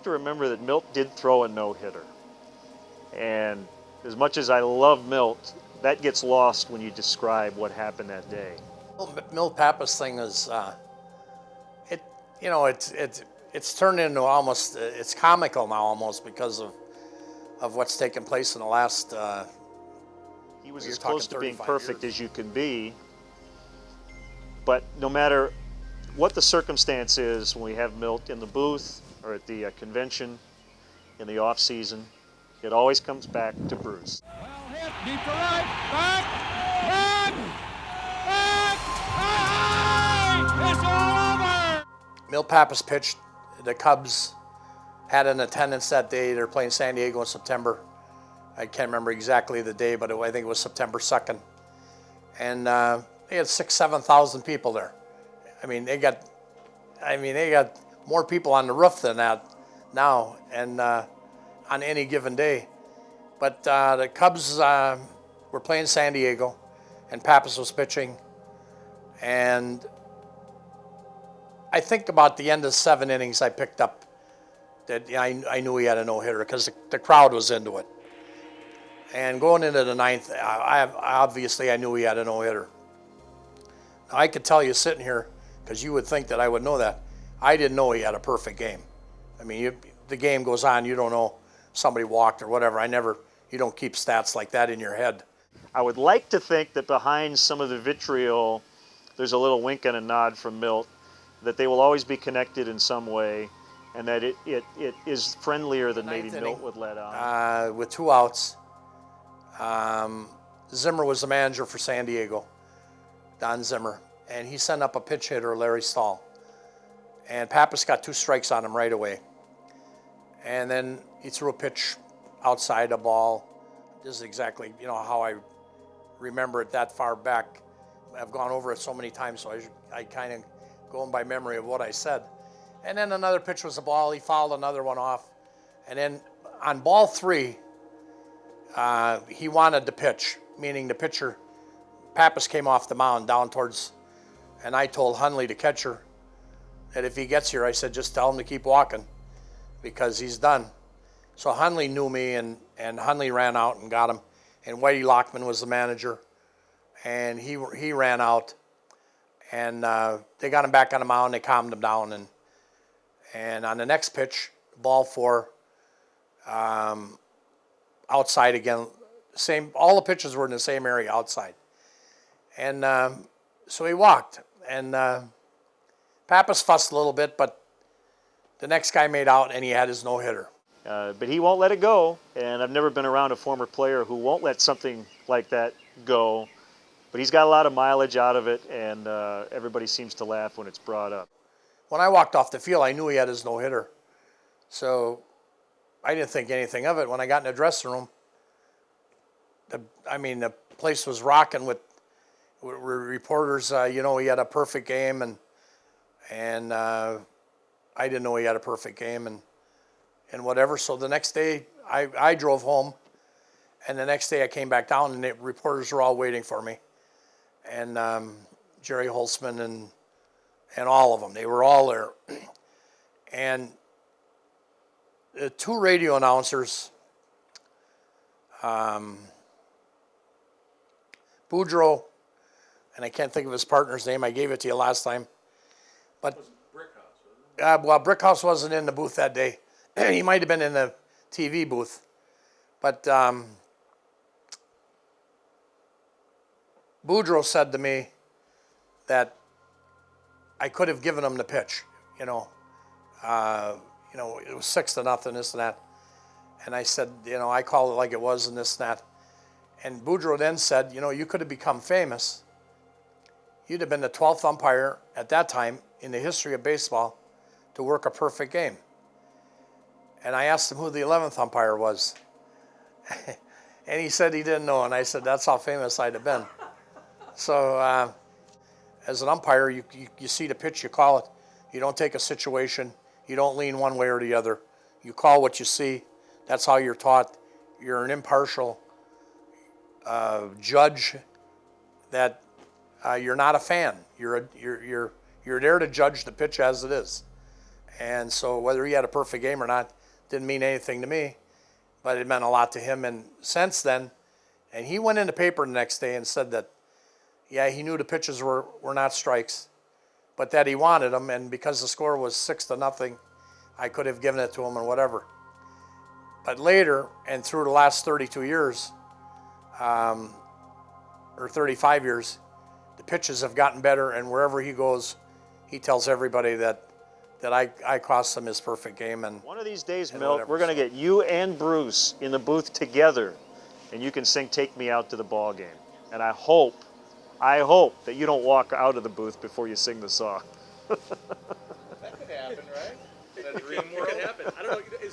have to remember that Milt did throw a no-hitter. And as much as I love Milt, that gets lost when you describe what happened that day. Milt Pappas thing is, it's turned into almost, it's comical now almost because of what's taken place in the last. He was as close to being perfect as you can be, but no matter what the circumstance is, when we have Milt in the booth or at the convention in the off season, it always comes back to Bruce. Well hit, deep to right, back, it's all over! Milt Pappas pitched. The Cubs had an attendance that day. They're playing San Diego in September. I can't remember exactly the day, but I think it was September 2nd. And they had 6,000 to 7,000 people there. They got more people on the roof than that now, and on any given day. But the Cubs were playing San Diego, and Pappas was pitching. And I think about the end of 7 innings, I picked up that I knew he had a no-hitter because the crowd was into it. And going into the 9th, I knew he had a no-hitter. Now, I could tell you sitting here, because you would think that I would know that, I didn't know he had a perfect game. The game goes on, you don't know somebody walked or whatever. You don't keep stats like that in your head. I would like to think that behind some of the vitriol, there's a little wink and a nod from Milt, that they will always be connected in some way, and that it is friendlier than maybe Milt would let on. With 2 outs, Zimmer was the manager for San Diego, Don Zimmer, and he sent up a pinch hitter, Larry Stahl. And Pappas got 2 strikes on him right away. And then he threw a pitch outside a ball. This is exactly how I remember it that far back. I've gone over it so many times, so I kind of going by memory of what I said. And then another pitch was a ball. He fouled another one off. And then on ball 3, he wanted the pitch, meaning the pitcher. Pappas came off the mound down towards, and I told Hundley, the catcher, that if he gets here, I said, just tell him to keep walking because he's done. So Hundley knew me, and Hundley ran out and got him. And Whitey Lockman was the manager, and he ran out, and they got him back on the mound. They calmed him down, and on the next pitch, ball 4, outside again. All the pitches were in the same area outside, and so he walked, and Pappas fussed a little bit, but the next guy made out, and he had his no-hitter. But he won't let it go, and I've never been around a former player who won't let something like that go. But he's got a lot of mileage out of it, and everybody seems to laugh when it's brought up. When I walked off the field, I knew he had his no-hitter. So I didn't think anything of it. When I got in the dressing room, the place was rocking with reporters. He had a perfect game, and I didn't know he had a perfect game, and whatever. So the next day, I drove home, and the next day I came back down, and the reporters were all waiting for me. And Jerry Holtzman and all of them, they were all there. And the 2 radio announcers, Boudreaux, and I can't think of his partner's name. I gave it to you last time. But Brickhouse wasn't in the booth that day. He might have been in the TV booth. But Boudreaux said to me that I could have given him the pitch. It was 6-0, this and that. And I said, I called it like it was and this and that. And Boudreaux then said, you could have become famous. You'd have been the 12th umpire at that time in the history of baseball to work a perfect game. And I asked him who the 11th umpire was. And he said he didn't know. And I said, that's how famous I'd have been. So as an umpire, you see the pitch, you call it. You don't take a situation. You don't lean one way or the other. You call what you see. That's how you're taught. You're an impartial judge. That you're not a fan. You're there to judge the pitch as it is. And so whether he had a perfect game or not didn't mean anything to me, but it meant a lot to him. And since then, and he went in the paper the next day and said that, yeah, he knew the pitches were not strikes, but that he wanted them, and because the score was 6-0, I could have given it to him and whatever. But later, and through the last 32 years, or 35 years, the pitches have gotten better, and wherever he goes, he tells everybody that I cost him his perfect game. And one of these days, and Milt, whatever, we're going to so. get you and Bruce in the booth together, and you can sing "Take Me Out to the Ball Game." And I hope that you don't walk out of the booth before you sing the song. That could happen, right? In a dream world. It could happen. I don't know.